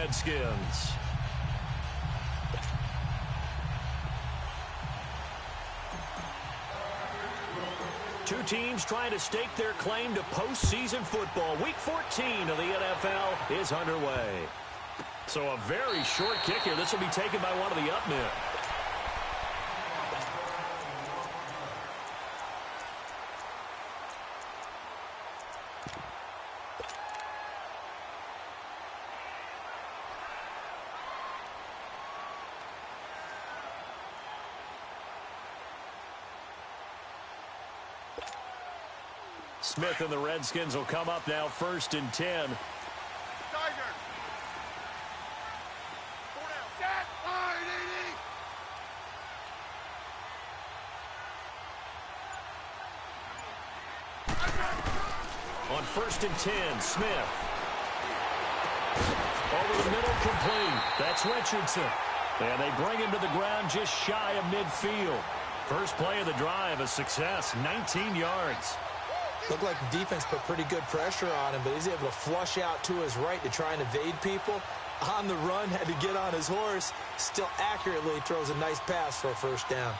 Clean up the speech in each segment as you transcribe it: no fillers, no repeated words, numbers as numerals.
Redskins. Two teams trying to stake their claim to postseason football. Week 14 of the NFL is underway. So a very short kick here. This will be taken by one of the up men. Smith and the Redskins will come up now, 1st and 10. Tiger. 4 down. Set. Line, On 1st and 10, Smith. Over the middle, complete. That's Richardson. And they bring him to the ground just shy of midfield. First play of the drive, a success, 19 yards. Looked like the defense put pretty good pressure on him, but he's able to flush out to his right to try and evade people. On the run, had to get on his horse. Still accurately throws a nice pass for a 1st down.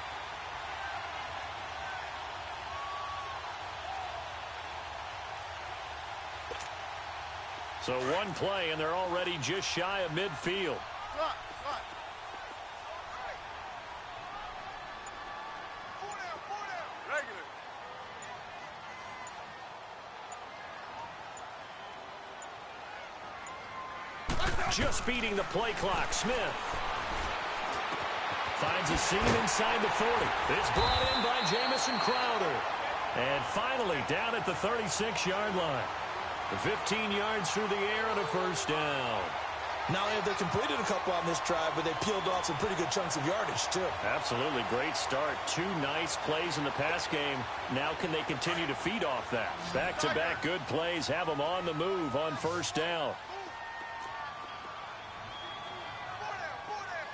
So one play, and they're already just shy of midfield. Slot. 4 down. Regular. Just beating the play clock. Smith finds a seam inside the 40. It's brought in by Jamison Crowder. And finally down at the 36-yard line. 15 yards through the air and a 1st down. Not only have they completed a couple on this drive, but they peeled off some pretty good chunks of yardage, too. Absolutely great start. 2 nice plays in the pass game. Now can they continue to feed off that? Back-to-back good plays have them on the move on 1st down.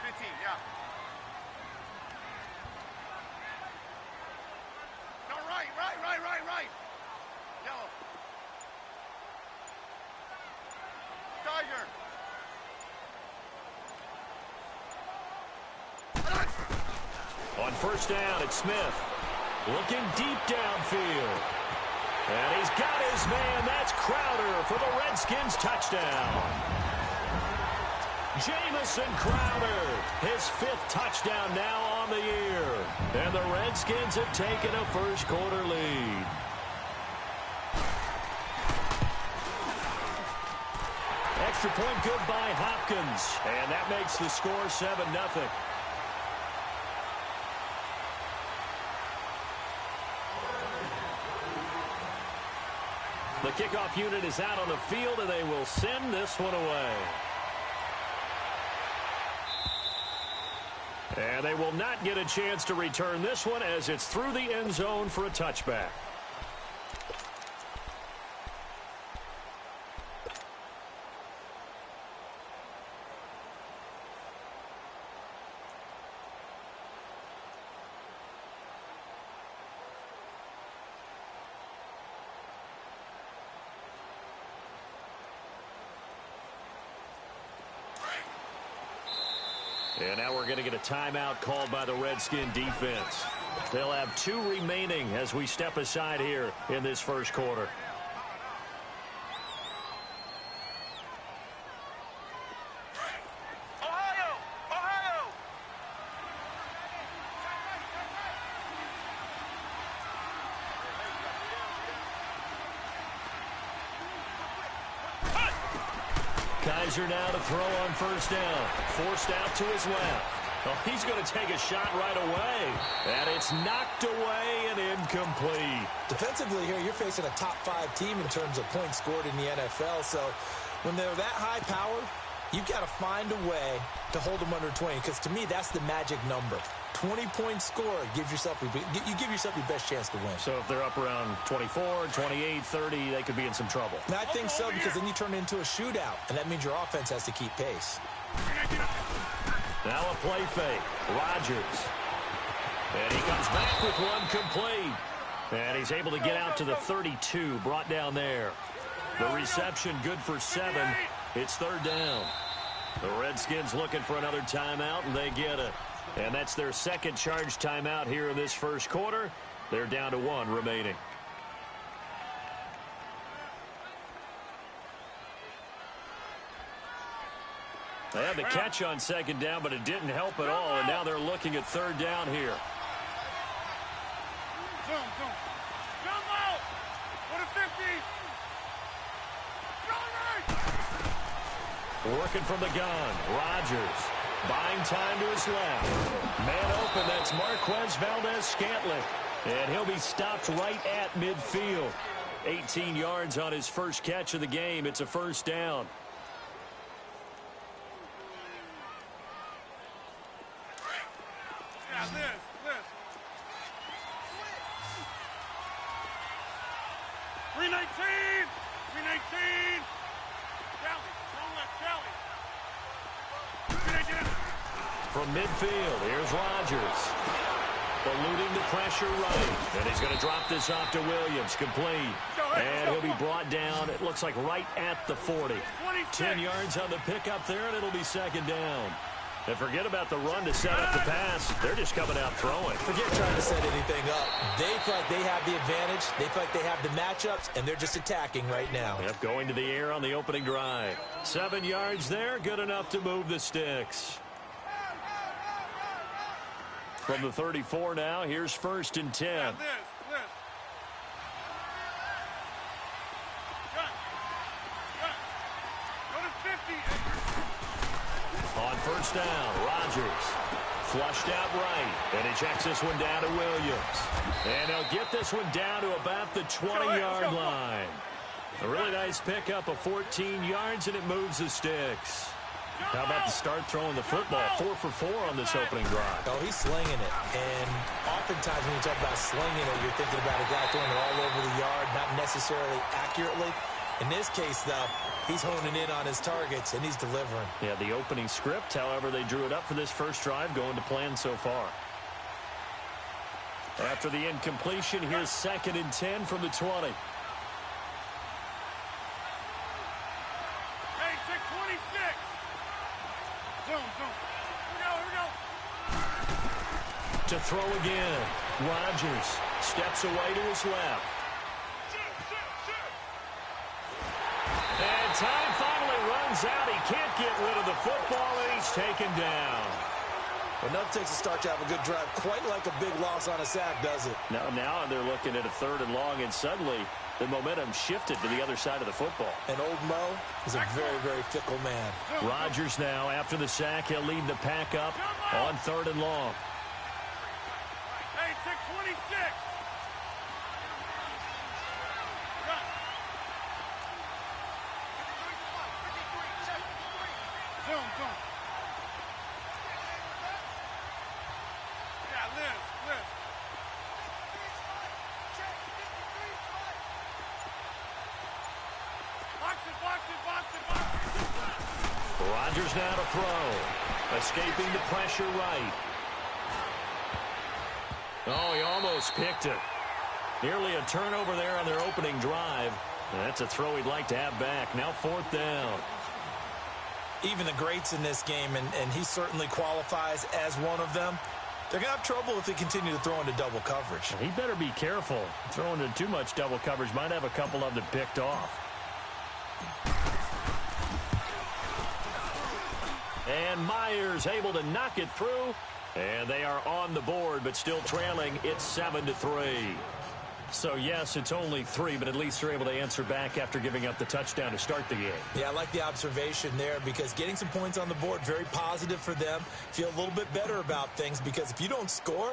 15, yeah. No, right. Yellow. Tiger. On 1st down, it's Smith. Looking deep downfield. And he's got his man. That's Crowder for the Redskins touchdown. Jamison Crowder, his 5th touchdown now on the year. And the Redskins have taken a first-quarter lead. Extra point good by Hopkins. And that makes the score 7-0. The kickoff unit is out on the field, and they will send this one away. And they will not get a chance to return this one as it's through the end zone for a touchback. And now we're going to get a timeout called by the Redskin defense. They'll have 2 remaining as we step aside here in this first quarter. Kaiser now to throw on 1st down. Forced out to his left. Oh, he's going to take a shot right away. And it's knocked away and incomplete. Defensively here, you're facing a top 5 team in terms of points scored in the NFL. So when they're that high powered, you've got to find a way to hold them under 20. Because to me, that's the magic number. 20-point score gives yourself you give yourself your best chance to win. So if they're up around 24, 28, 30, they could be in some trouble. And I think so, because then you turn it into a shootout, and that means your offense has to keep pace. Now a play fake. Rodgers. And he comes back with one complete. And he's able to get out to the 32, brought down there. The reception good for 7. It's 3rd down. The Redskins looking for another timeout, and they get it. And that's their second charge timeout here in this first quarter. They're down to 1 remaining. They had the catch on second down, but it didn't help at all, and now they're looking at third down here. Jump out! What a 50! Working from the gun, Rodgers buying time to his left. Man open, that's Marquez Valdez-Scantling. And he'll be stopped right at midfield. 18 yards on his first catch of the game. It's a first down. Yeah, Liz. 319! 319! Kelly, wrong left, Kelly. 319! From midfield, here's Rodgers. Eluding the pressure right. And he's going to drop this off to Williams. Complete. And he'll be brought down, it looks like right at the 40. 10 yards on the pickup there, and it'll be second down. And forget about the run to set up the pass. They're just coming out throwing. Forget trying to set anything up. They feel like they have the advantage. They feel like they have the matchups, and they're just attacking right now. Yep, going to the air on the opening drive. 7 yards there, good enough to move the sticks. From the 34 now, here's 1st and 10. Liz. Go to 50. On first down, Rodgers flushed out right, and he checks this one down to Williams. And he'll get this one down to about the 20-yard line. A really nice pickup of 14 yards, and it moves the sticks. How about to start throwing the football? 4 for 4 on this opening drive. Oh, he's slinging it. And oftentimes when you talk about slinging it, you're thinking about a guy throwing it all over the yard, not necessarily accurately. In this case, though, he's honing in on his targets, and he's delivering. Yeah, the opening script, however, they drew it up for this first drive, going to plan so far. After the incompletion, here's 2nd and 10 from the 20. Hey, check 26. Zoom. Here we go. To throw again, Rodgers steps away to his left. And time finally runs out. He can't get rid of the football, and he's taken down. Enough takes a start to have a good drive. Quite like a big loss on a sack, does it? Now they're looking at a 3rd and long, and suddenly the momentum shifted to the other side of the football. And old Mo is a very, very fickle man. Rodgers now, after the sack, he'll lead the pack up on 3rd and long. Hey, check 26. Zoom. Yeah, Liz. Box it. Rodgers now to throw. Escaping the pressure right. Oh, he almost picked it. Nearly a turnover there on their opening drive. And that's a throw he'd like to have back. Now 4th down. Even the greats in this game, and he certainly qualifies as one of them, they're going to have trouble if they continue to throw into double coverage. He better be careful. Throwing into too much double coverage might have a couple of them picked off. And Myers able to knock it through. And they are on the board, but still trailing. It's 7-3. So, yes, it's only 3, but at least they're able to answer back after giving up the touchdown to start the game. Yeah, I like the observation there because getting some points on the board, very positive for them. Feel a little bit better about things because if you don't score,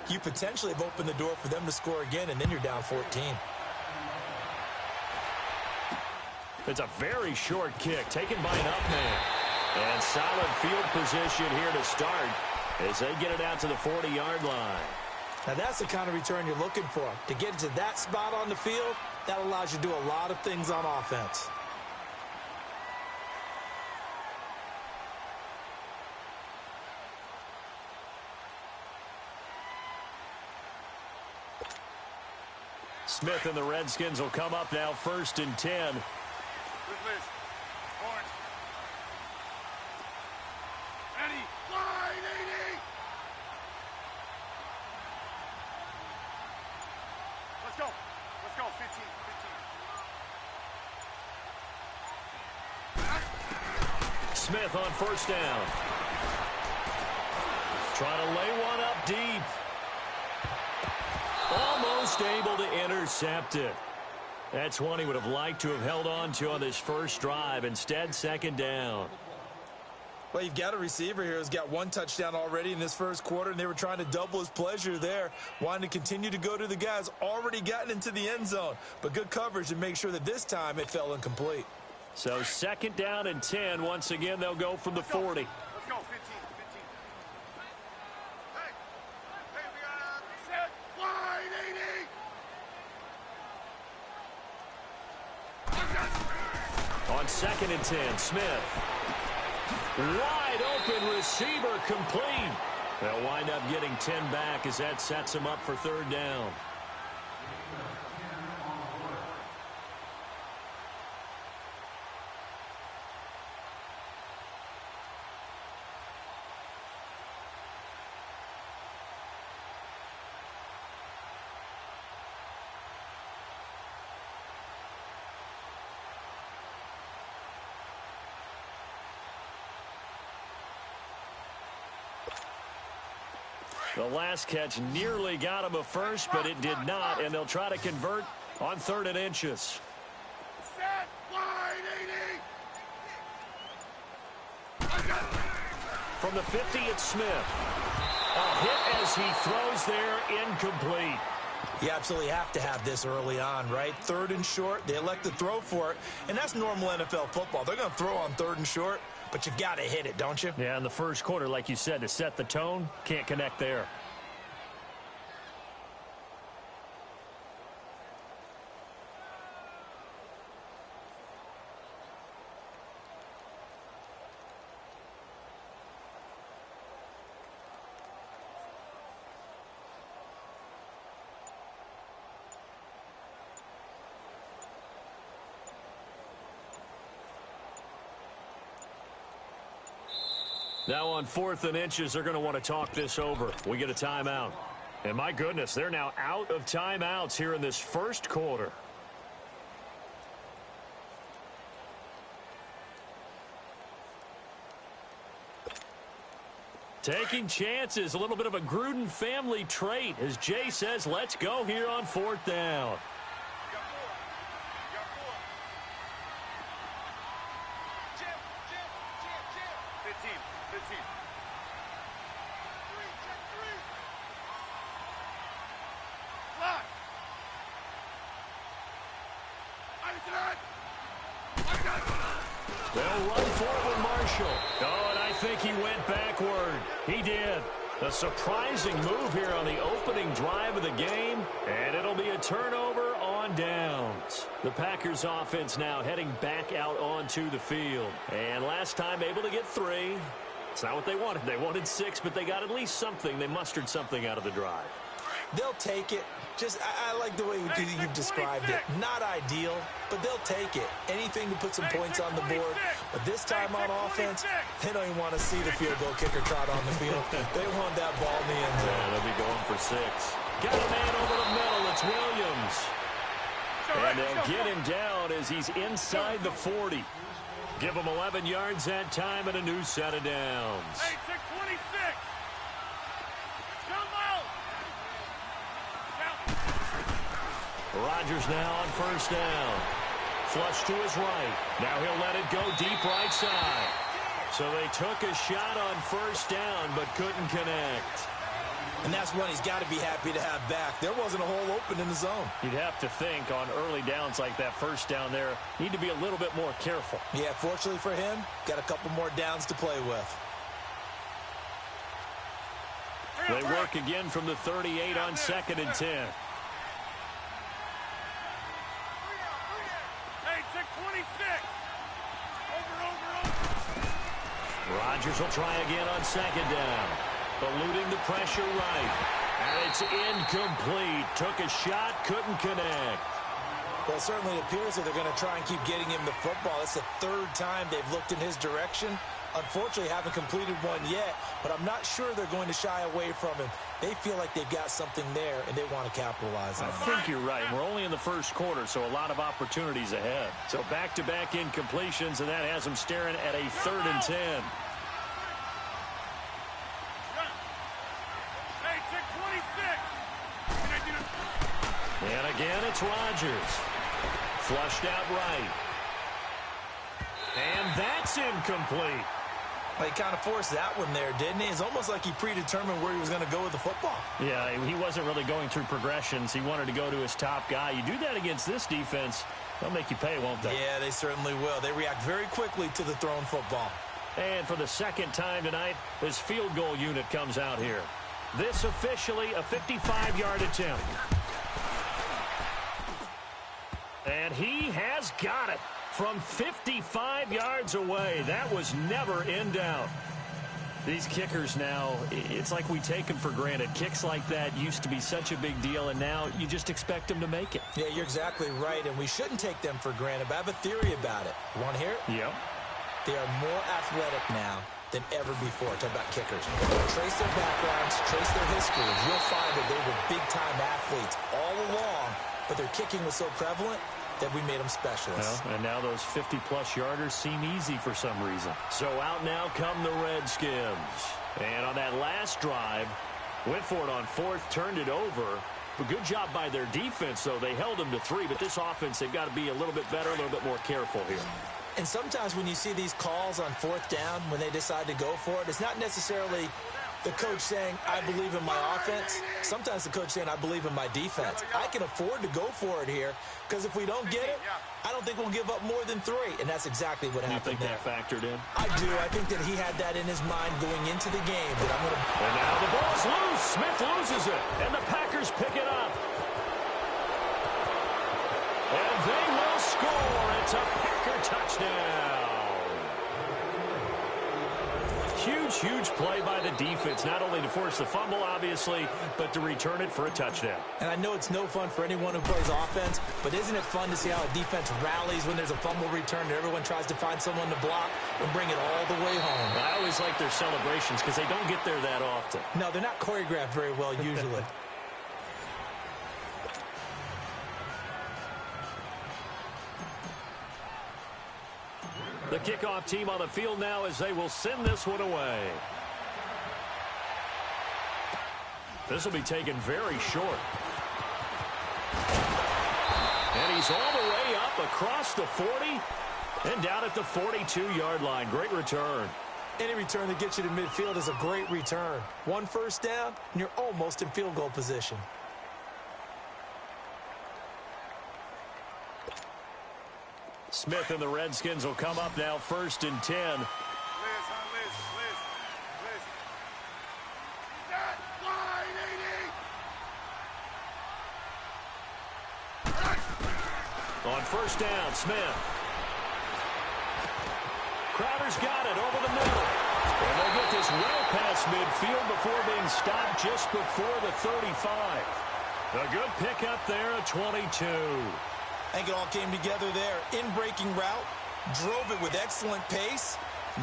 you potentially have opened the door for them to score again, and then you're down 14. It's a very short kick taken by an up man. And solid field position here to start as they get it out to the 40-yard line. Now, that's the kind of return you're looking for. To get to that spot on the field, that allows you to do a lot of things on offense. Smith and the Redskins will come up now 1st and 10. Smith on first down. Trying to lay one up deep. Almost able to intercept it. That's one he would have liked to have held on to on this first drive. Instead, second down. Well, you've got a receiver here who's got one touchdown already in this first quarter, and they were trying to double his pleasure there, wanting to continue to go to the guys already gotten into the end zone. But good coverage to make sure that this time it fell incomplete. So second down and 10. Once again, they'll go from the 40. Let's go, 15, 15. Hey, we got a set wide 80. On second and 10, Smith. Wide open receiver complete. They'll wind up getting 10 back as that sets them up for third down. The last catch nearly got him a first, but it did not, and they'll try to convert on third and inches. Set wide 80. From the 50, it's Smith. A hit as he throws there, incomplete. You absolutely have to have this early on, right? Third and short, they elect to throw for it, and that's normal NFL football. They're going to throw on third and short, but you've got to hit it, don't you? Yeah, in the first quarter, like you said, to set the tone, can't connect there. Now on fourth and inches, they're going to want to talk this over. We get a timeout. And my goodness, they're now out of timeouts here in this first quarter. Taking chances, a little bit of a Gruden family trait. As Jay says, let's go here on fourth down. 15. Lock. They'll run forward, Marshall. Oh, and I think he went backward. He did. A surprising move here on the opening drive of the game, and it'll be a turnover on downs. The Packers offense now heading back out onto the field. And last time able to get 3. It's not what they wanted. They wanted 6, but they got at least something. They mustered something out of the drive. They'll take it. Just, I like the way you've described it. Not ideal, but they'll take it. Anything to put some points on the board. But this time on offense, they don't even want to see the field goal kicker trot on the field. They want that ball in the end zone. Yeah, they'll be going for 6. Got a man over the middle. It's Williams. And they'll get him down as he's inside the 40. Give him 11 yards that time and a new set of downs. Hey, 26. Come out. Rodgers now on first down. Flush to his right. Now he'll let it go deep right side. So they took a shot on first down but couldn't connect. And that's one he's got to be happy to have back. There wasn't a hole open in the zone. You'd have to think on early downs like that first down there, need to be a little bit more careful. Yeah, fortunately for him, got a couple more downs to play with. They work again from the 38 on second and 10. Hey, 26. Over. Rodgers will try again on second down. Eluding the pressure right. And it's incomplete. Took a shot, couldn't connect. Well, it certainly appears that they're going to try and keep getting him the football. It's the 3rd time they've looked in his direction, Unfortunately, haven't completed one yet, but I'm not sure they're going to shy away from him. They feel like they've got something there, and they want to capitalize on it. I think you're right. We're only in the first quarter, so a lot of opportunities ahead. So back-to-back incompletions, and that has them staring at a 3rd and 10. Hey, check 26. And again, it's Rodgers. Flushed out right. And that's incomplete. Well, he kind of forced that one there, didn't he? It's almost like he predetermined where he was going to go with the football. Yeah, he wasn't really going through progressions. He wanted to go to his top guy. You do that against this defense, they'll make you pay, won't they? Yeah, they certainly will. They react very quickly to the thrown football. And for the second time tonight, his field goal unit comes out here. This officially a 55-yard attempt. And he has got it. From 55 yards away, that was never in doubt. These kickers now, it's like we take them for granted. Kicks like that used to be such a big deal, and now you just expect them to make it. Yeah, you're exactly right, and we shouldn't take them for granted, but I have a theory about it. You want to hear it? Yep. They are more athletic now than ever before. Talk about kickers. Trace their backgrounds, trace their histories. You'll find that they were big-time athletes all along, but their kicking was so prevalent that we made them specialists. Well, and now those 50-plus yarders seem easy for some reason. So out now come the Redskins. And on that last drive, went for it on 4th, turned it over. But good job by their defense, though. They held them to 3, but this offense, they've got to be a little bit better, a little bit more careful here. And sometimes when you see these calls on 4th down, when they decide to go for it, it's not necessarily the coach saying, I believe in my offense. Sometimes the coach saying, I believe in my defense. I can afford to go for it here because if we don't get it, I don't think we'll give up more than 3. And that's exactly what happened there. You think that factored in? I do. I think that he had that in his mind going into the game. That I'm gonna... And now the ball's loose. Smith loses it. And the Packers pick it up. And they will score. It's a Packer touchdown. Huge play by the defense, not only to force the fumble, obviously, but to return it for a touchdown. And I know it's no fun for anyone who plays offense, but isn't it fun to see how a defense rallies when there's a fumble return and everyone tries to find someone to block and bring it all the way home? I always like their celebrations because they don't get there that often. No, they're not choreographed very well usually. The kickoff team on the field now as they will send this one away. This will be taken very short. And he's all the way up across the 40 and down at the 42-yard line. Great return. Any return that gets you to midfield is a great return. 1 first down, and you're almost in field goal position. Smith and the Redskins will come up now 1st and 10. Liz. That line, 80. On 1st down, Smith. Crowder's got it over the middle. And they'll get this well past midfield before being stopped just before the 35. A good pickup there at 22. I think it all came together there. In-breaking route, drove it with excellent pace.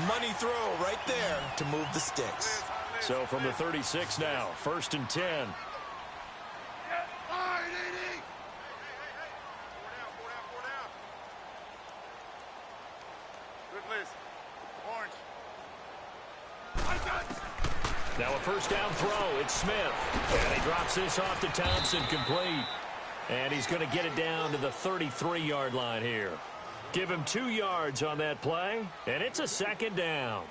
Money throw right there to move the sticks. So from the 36 now, 1st and 10. Line, 80. Four down. Good list. Orange. Now a 1st down throw. It's Smith. And he drops this off to Thompson, complete. And he's going to get it down to the 33-yard line here. Give him 2 yards on that play, and it's a 2nd down.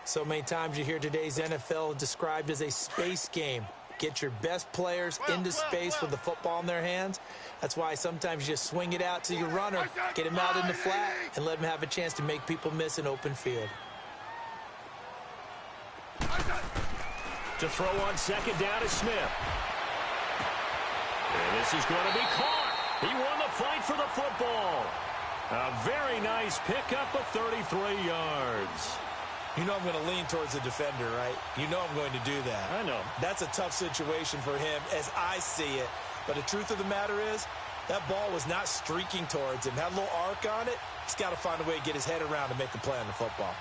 So many times you hear today's NFL described as a space game. Get your best players into space with the football in their hands. That's why sometimes you just swing it out to your runner, get him out in the flat, and let him have a chance to make people miss an open field. To throw on 2nd down is Smith. And this is going to be caught. He won the fight for the football. A very nice pickup of 33 yards. You know I'm going to lean towards the defender, right? You know I'm going to do that. I know. That's a tough situation for him as I see it. But the truth of the matter is, that ball was not streaking towards him. Had a little arc on it. He's got to find a way to get his head around to make a play on the football.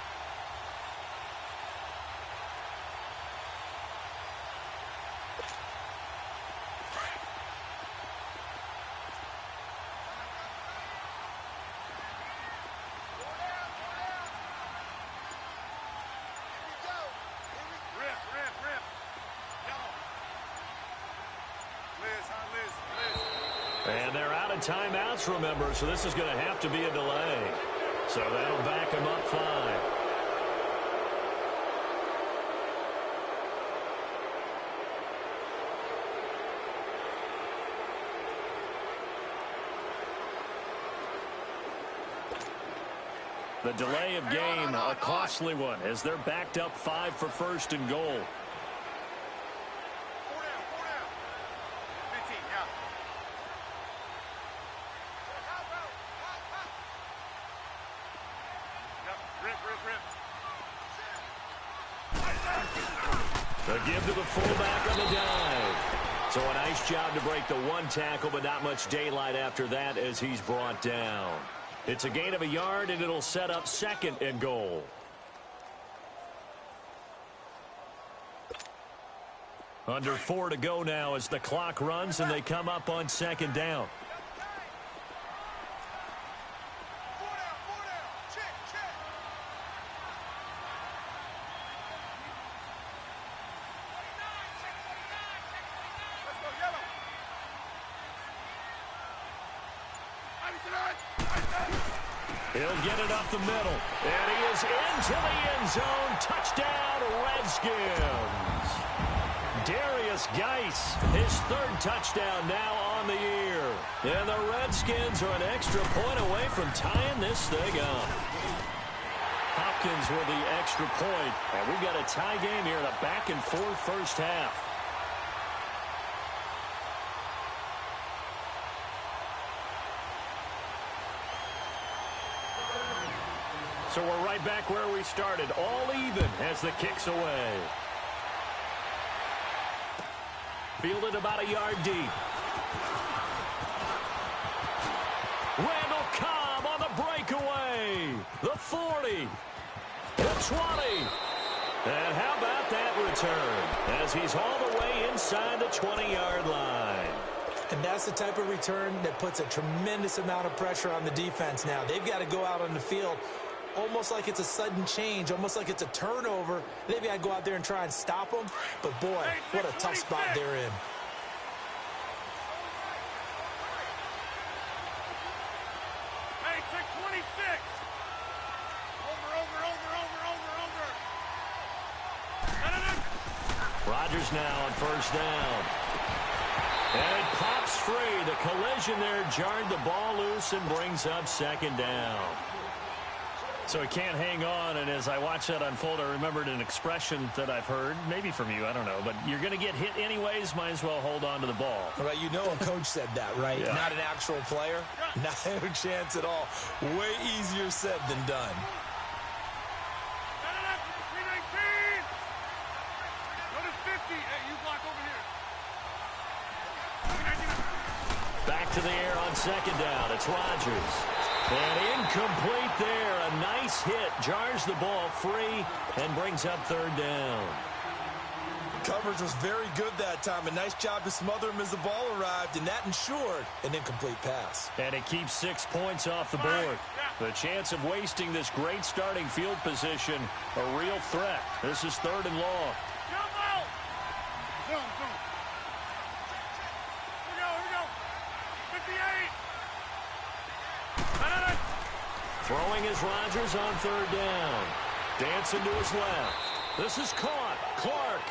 on timeouts, remember, so this is going to have to be a delay. So that'll back him up 5. The delay of game, a costly one, as they're backed up 5 for first and goal. 4 down, 4 down. 15, yeah. Yep, rip. The give to the fullback on the dive. So a nice job to break the 1 tackle, but not much daylight after that as he's brought down. It's a gain of a yard, and it'll set up 2nd and goal. Under 4 to go now as the clock runs, and they come up on 2nd down. 4 down. Check. Let's go, yellow. He'll get it up the middle, and he is into the end zone. Touchdown, Redskins. Darius Geis, his 3rd touchdown now on the year. And the Redskins are an extra point away from tying this thing up. Hopkins with the extra point, and we've got a tie game here in a back-and-forth first half. So we're right back where we started, all even as the kick's away. Fielded about a yard deep. Randall Cobb on the breakaway. The 40. The 20. And how about that return as he's all the way inside the 20-yard line. And that's the type of return that puts a tremendous amount of pressure on the defense now. They've got to go out on the field almost like it's a sudden change, almost like it's a turnover. They've got to go out there and try and stop them. But, boy, what a tough spot they're in. Hey, check 26. Over. Rodgers now on first down. And it pops free. The collision there jarred the ball loose and brings up 2nd down. So he can't hang on, and as I watch that unfold, I remembered an expression that I've heard, maybe from you, I don't know, but you're going to get hit anyways, might as well hold on to the ball. Right, you know a coach said that, right? Yeah. Not an actual player. Not a chance at all. Way easier said than done. 319. Notice 50. Hey, you block over here. Back to the air on 2nd down. It's Rodgers. And incomplete there. A nice hit. Jars the ball free and brings up 3rd down. Coverage was very good that time. A nice job to smother him as the ball arrived, and that ensured an incomplete pass. And it keeps 6 points off the board. The chance of wasting this great starting field position, a real threat. This is 3rd and long. Jump out. Zoom. Here we go. 58. Throwing is Rodgers on 3rd down. Dancing to his left. This is caught. Clark.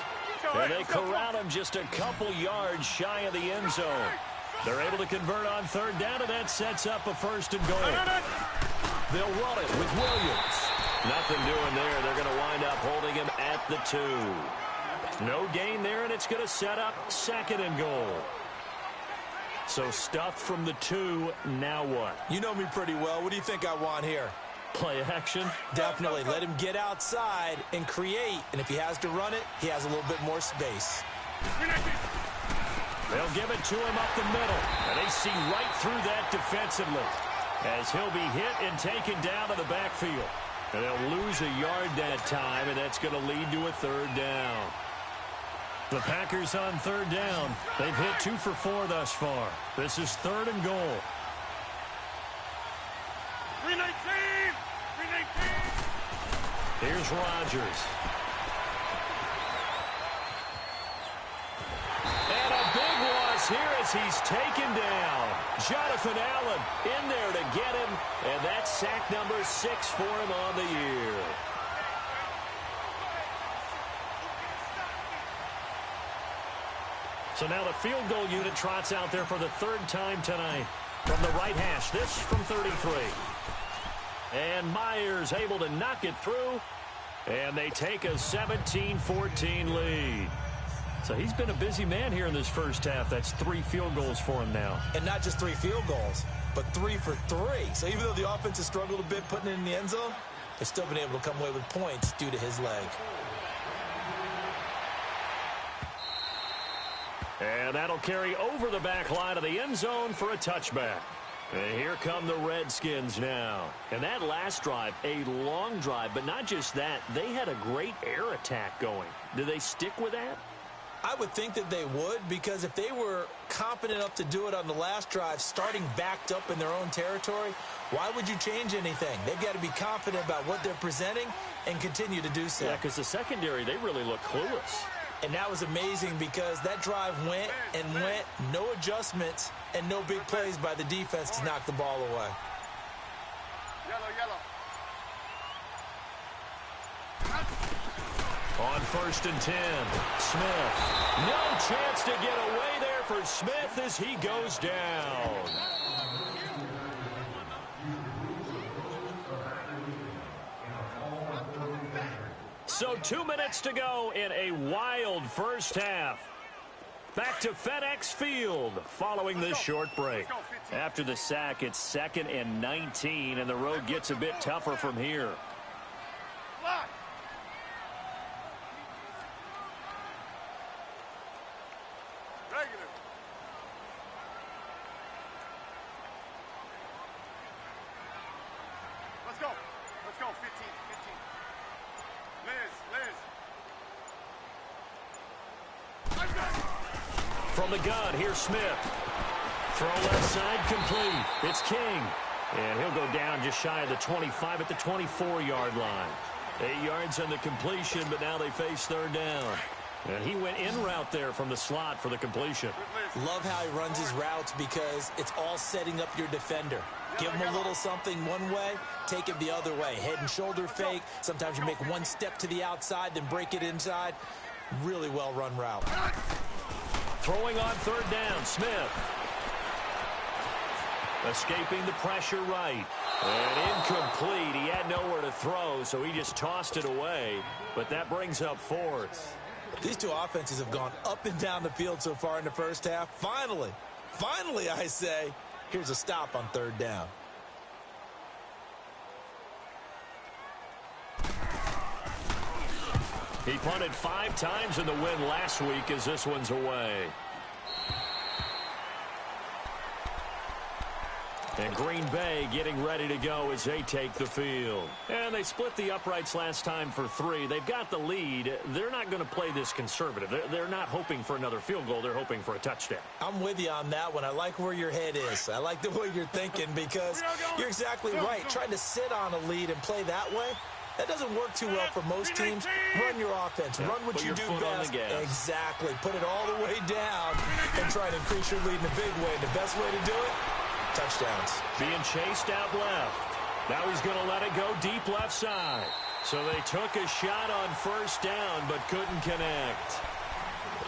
And they corral him just a couple yards shy of the end zone. They're able to convert on 3rd down, and that sets up a 1st and goal. They'll run it with Williams. Nothing doing there. They're going to wind up holding him at the 2. No gain there, and it's going to set up 2nd and goal. So stuffed from the 2, now what? You know me pretty well. What do you think I want here? Play action? Definitely. Let him get outside and create. And if he has to run it, he has a little bit more space. They'll give it to him up the middle. And they see right through that defensively as he'll be hit and taken down to the backfield. And they'll lose a yard that time, and that's going to lead to a 3rd down. The Packers on 3rd down. They've hit 2 for 4 thus far. This is 3rd and goal. 319. Here's Rodgers. And a big loss is here as he's taken down. Jonathan Allen in there to get him, and that's sack number 6 for him on the year. So now the field goal unit trots out there for the 3rd time tonight. From the right hash, this from 33. And Myers able to knock it through. And they take a 17-14 lead. So he's been a busy man here in this first half. That's 3 field goals for him now. And not just 3 field goals, but 3 for 3. So even though the offense has struggled a bit putting it in the end zone, they've still been able to come away with points due to his leg. And that'll carry over the back line of the end zone for a touchback. And here come the Redskins now. And that last drive, a long drive, but not just that. They had a great air attack going. Do they stick with that? I would think that they would, because if they were confident enough to do it on the last drive, starting backed up in their own territory, why would you change anything? They've got to be confident about what they're presenting and continue to do so. Yeah, because the secondary, they really look clueless. And that was amazing because that drive went and went, no adjustments, and no big plays by the defense to knock the ball away. Yellow. On 1st and 10, Smith. No chance to get away there for Smith as he goes down. So 2 minutes to go in a wild first half. Back to FedEx Field following this short break. After the sack, it's 2nd and 19, and the road gets a bit tougher from here. Let's go, 15. From the gun, here's Smith. Throw left side, complete. It's King. And he'll go down just shy of the 25 at the 24-yard line. 8 yards on the completion, but now they face 3rd down. And he went in route there from the slot for the completion. Love how he runs his routes because it's all setting up your defender. Give him a little something one way, take it the other way. Head and shoulder fake. Sometimes you make one step to the outside, then break it inside. Really well-run route. Throwing on 3rd down, Smith. Escaping the pressure right. And incomplete. He had nowhere to throw, so he just tossed it away. But that brings up 4th. These two offenses have gone up and down the field so far in the first half. Finally, I say, here's a stop on 3rd down. He punted 5 times in the win last week as this one's away. And Green Bay getting ready to go as they take the field. And they split the uprights last time for 3. They've got the lead. They're not going to play this conservative. They're not hoping for another field goal. They're hoping for a touchdown. I'm with you on that one. I like where your head is. I like the way you're thinking because you're exactly right. Trying to sit on a lead and play that way, that doesn't work too well for most teams. Run your offense. Run what you do best. Exactly. Put it all the way down and try to increase your lead in a big way. And the best way to do it, touchdowns. Being chased out left. Now he's going to let it go deep left side. So they took a shot on 1st down but couldn't connect.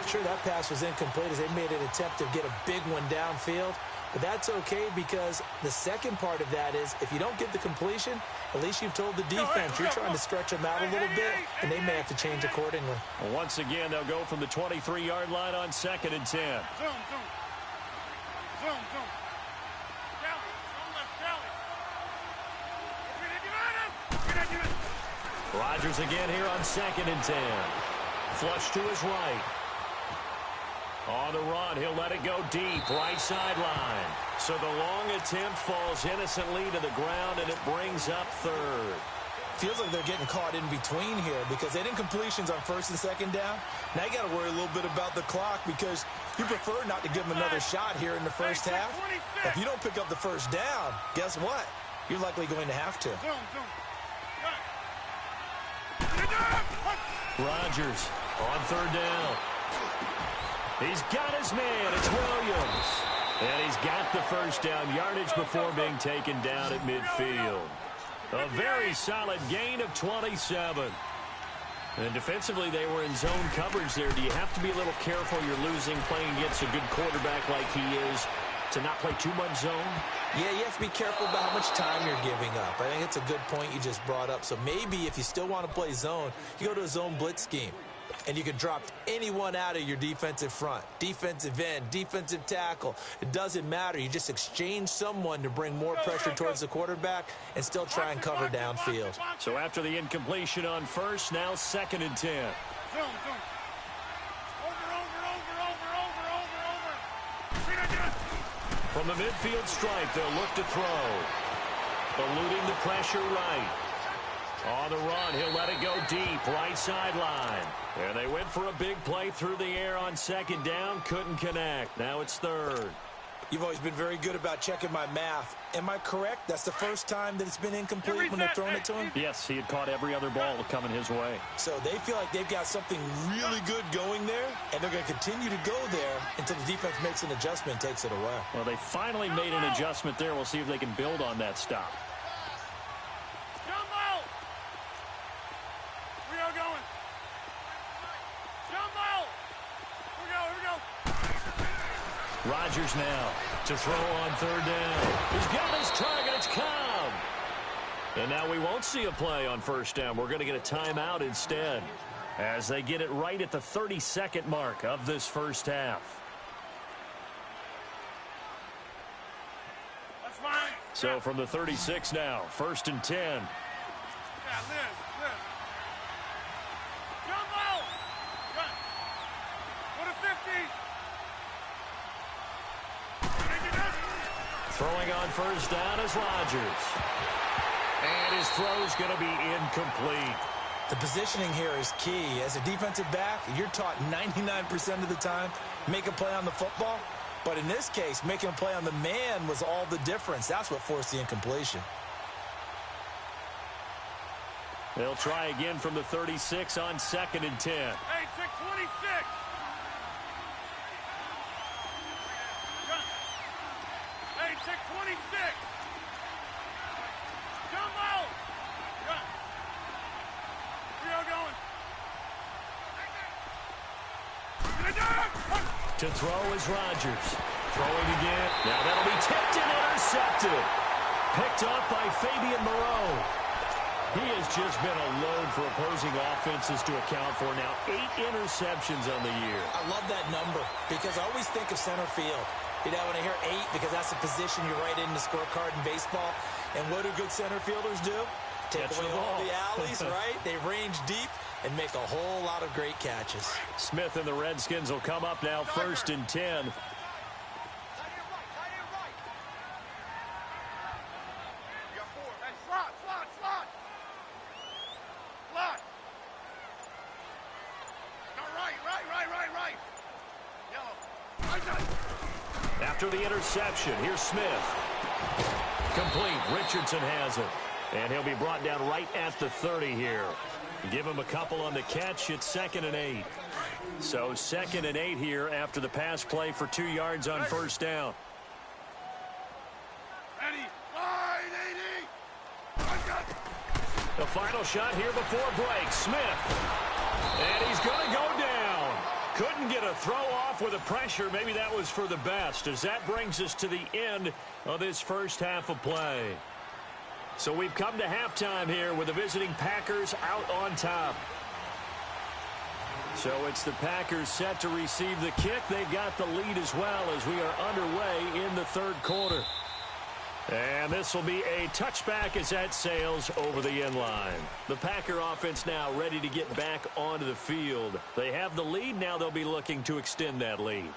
Sure, that pass was incomplete as they made an attempt to get a big one downfield. But that's okay because the second part of that is if you don't get the completion, at least you've told the defense you're trying to stretch them out a little bit, and they may have to change accordingly. Well, once again, they'll go from the 23-yard line on 2nd and 10. Zoom. Rodgers again here on 2nd and 10. Flush to his right. On the run, he'll let it go deep, right sideline. So the long attempt falls innocently to the ground, and it brings up 3rd. Feels like they're getting caught in between here because they didn't completions on 1st and 2nd down. Now you got to worry a little bit about the clock because you prefer not to give them another shot here in the first half. If you don't pick up the 1st down, guess what? You're likely going to have to. Rodgers on 3rd down. He's got his man. It's Williams. And he's got the first down yardage before being taken down at midfield. A very solid gain of 27. And defensively, they were in zone coverage there. Do you have to be a little careful? You're losing playing against a good quarterback like he is to not play too much zone? Yeah, you have to be careful about how much time you're giving up. I think it's a good point you just brought up. So maybe if you still want to play zone, you go to a zone blitz scheme. And you can drop anyone out of your defensive front, defensive end, defensive tackle. It doesn't matter. You just exchange someone to bring more pressure towards the quarterback and still try and cover downfield. So after the incompletion on first, now 2nd and 10. Zoom, zoom. Over. From the midfield stripe, they'll look to throw. Eluding the pressure right. On the run, he'll let it go deep, right sideline. And they went for a big play through the air on 2nd down, couldn't connect. Now it's 3rd. You've always been very good about checking my math. Am I correct? That's the first time that it's been incomplete when they're throwing it to him? Yes, he had caught every other ball coming his way. So they feel like they've got something really good going there, and they're going to continue to go there until the defense makes an adjustment and takes it away. Well, they finally made an adjustment there. We'll see if they can build on that stop. Rodgers now to throw on 3rd down. He's got his target. It's Cobb. And now we won't see a play on 1st down. We're going to get a timeout instead as they get it right at the 32nd mark of this first half. That's fine. So from the 36 now, 1st and 10. Yeah, Liz. Jumbo! Go to 50. Throwing on 1st down is Rodgers. And his throw's going to be incomplete. The positioning here is key. As a defensive back, you're taught 99% of the time, make a play on the football. But in this case, making a play on the man was all the difference. That's what forced the incompletion. They'll try again from the 36 on 2nd and 10. Hey, check 26. Hey, check 26. Jumbo. We are going. To throw is Rodgers. Throwing again. Now that'll be tipped and intercepted. Picked off by Fabian Moreau. He has just been a load for opposing offenses to account for. Now 8 interceptions on the year. I love that number because I always think of center field. You know, when I hear 8, because that's the position you write in the scorecard in baseball. And what do good center fielders do? Take Catch away the all ball. the alleys, right? They range deep and make a whole lot of great catches. Smith and the Redskins will come up now 1st and 10. After the interception, here's Smith. Complete. Richardson has it. And he'll be brought down right at the 30 here. Give him a couple on the catch. It's 2nd and 8. So 2nd and 8 here after the pass play for 2 yards on 1st down. The final shot here before break. Smith. And he's going to go down. Couldn't get a throw off with the pressure. Maybe that was for the best, as that brings us to the end of this first half of play. So we've come to halftime here with the visiting Packers out on top. So it's the Packers set to receive the kick. They've got the lead as well as we are underway in the 3rd quarter. And this will be a touchback as that sails over the end line. The Packer offense now ready to get back onto the field. They have the lead. Now they'll be looking to extend that lead.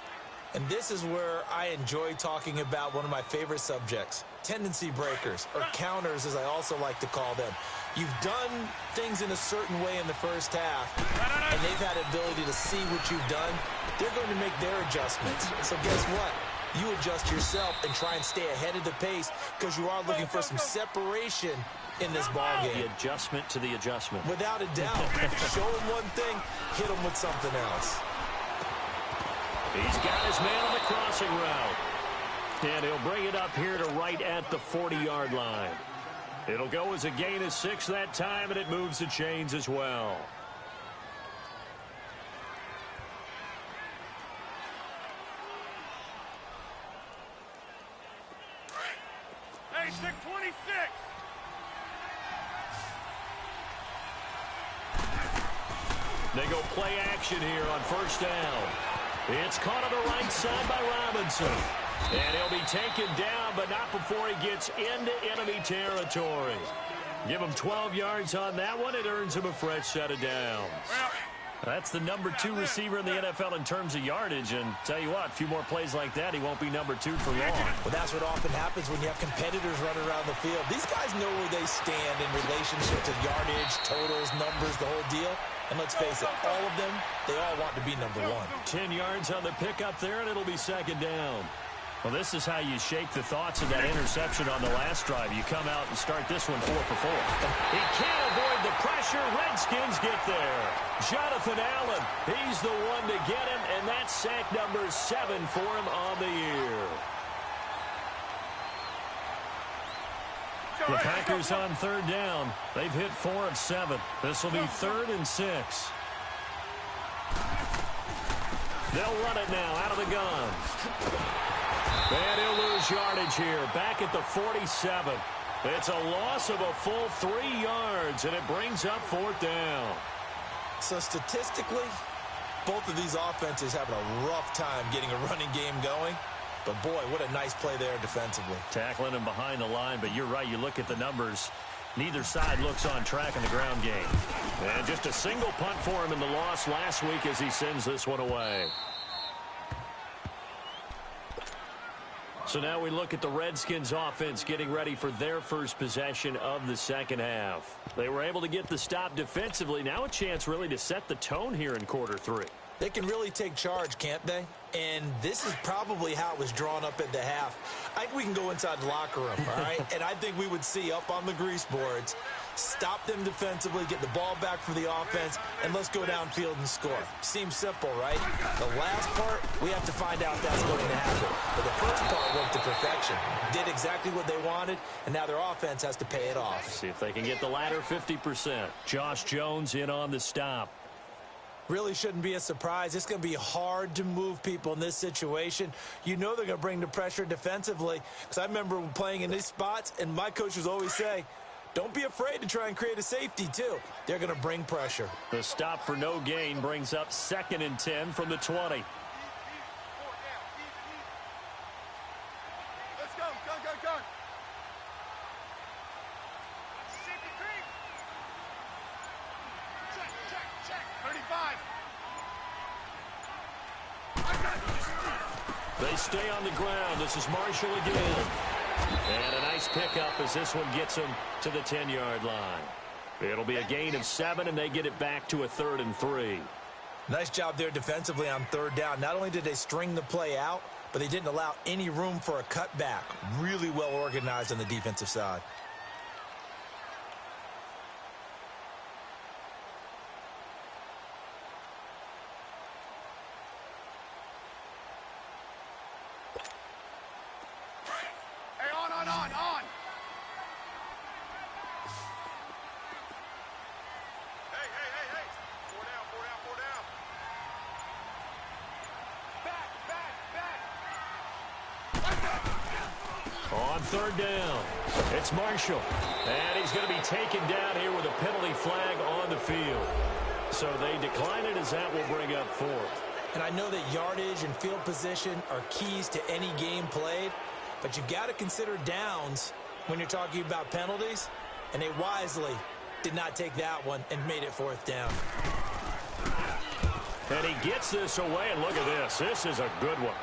And this is where I enjoy talking about one of my favorite subjects, tendency breakers, or counters as I also like to call them. You've done things in a certain way in the first half, and they've had the ability to see what you've done. They're going to make their adjustments. So guess what? You adjust yourself and try and stay ahead of the pace because you are looking for some separation in this ball game. The adjustment to the adjustment. Without a doubt. Show them one thing, hit them with something else. He's got his man on the crossing route. And he'll bring it up here to right at the 40-yard line. It'll go as a gain of 6 that time, and it moves the chains as well. Hey, 626. They go play action here on first down. It's caught on the right side by Robinson. And he'll be taken down, but not before he gets into enemy territory. Give him 12 yards on that one. It earns him a fresh set of downs. That's the number 2 receiver in the NFL in terms of yardage. And tell you what, a few more plays like that, he won't be number 2 for long. Well, that's what often happens when you have competitors running around the field. These guys know where they stand in relationship to yardage, totals, numbers, the whole deal. And let's face it, all of them, they all want to be number 1. 10 yards on the pickup there, and it'll be second down. Well, this is how you shake the thoughts of that interception on the last drive. You come out and start this one 4 for 4. He can't avoid the pressure. Redskins get there. Jonathan Allen, he's the one to get him, and that's sack number 7 for him on the year. The Packers on third down. They've hit 4 of 7. This will be 3rd and 6. They'll run it now out of the gun. And he'll lose yardage here, back at the 47. It's a loss of a full 3 yards, and it brings up 4th down. So statistically, both of these offenses having a rough time getting a running game going. But, boy, what a nice play there defensively. Tackling him behind the line, but you're right. You look at the numbers. Neither side looks on track in the ground game. And just a single punt for him in the loss last week as he sends this one away. So now we look at the Redskins offense getting ready for their first possession of the second half. They were able to get the stop defensively. Now a chance really to set the tone here in quarter 3. They can really take charge, can't they? And this is probably how it was drawn up at the half. I think we can go inside the locker room, all right? And I think we would see up on the grease boards, stop them defensively, get the ball back for the offense, and let's go downfield and score. Seems simple, right? The last part, we have to find out if that's going to happen. But the first part worked to perfection. Did exactly what they wanted, and now their offense has to pay it off. See if they can get the latter 50%. Josh Jones in on the stop. Really shouldn't be a surprise. It's going to be hard to move people in this situation. You know they're going to bring the pressure defensively. Because I remember playing in these spots, and my coaches always say, don't be afraid to try and create a safety, too. They're going to bring pressure. The stop for no gain brings up 2nd and 10 from the 20. Let's go, go, go, go. 35. They stay on the ground. This is Marshall again. And a nice pickup as this one gets them to the 10-yard line. It'll be a gain of 7, and they get it back to a 3rd and 3. Nice job there defensively on third down. Not only did they string the play out, but they didn't allow any room for a cutback. Really well organized on the defensive side. On. Hey. 4 down. Back. On third down, it's Marshall. And he's going to be taken down here with a penalty flag on the field. So they decline it as that will bring up 4th. And I know that yardage and field position are keys to any game played, but you got to consider downs when you're talking about penalties, and they wisely did not take that one and made it 4th down. And he gets this away, and look at this. This is a good one.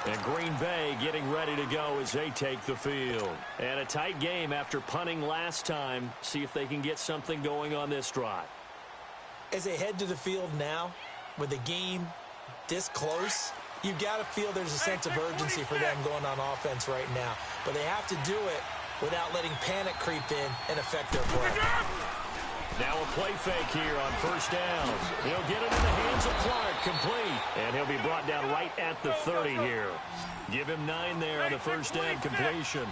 And Green Bay getting ready to go as they take the field. And a tight game after punting last time. See if they can get something going on this drive. As they head to the field now, with the game this close, you got to feel there's a sense of urgency for them going on offense right now. But they have to do it without letting panic creep in and affect their play. Now a play fake here on first down. He'll get it in the hands of Clark, complete. And he'll be brought down right at the 30 here. Give him 9 there on the first down completion.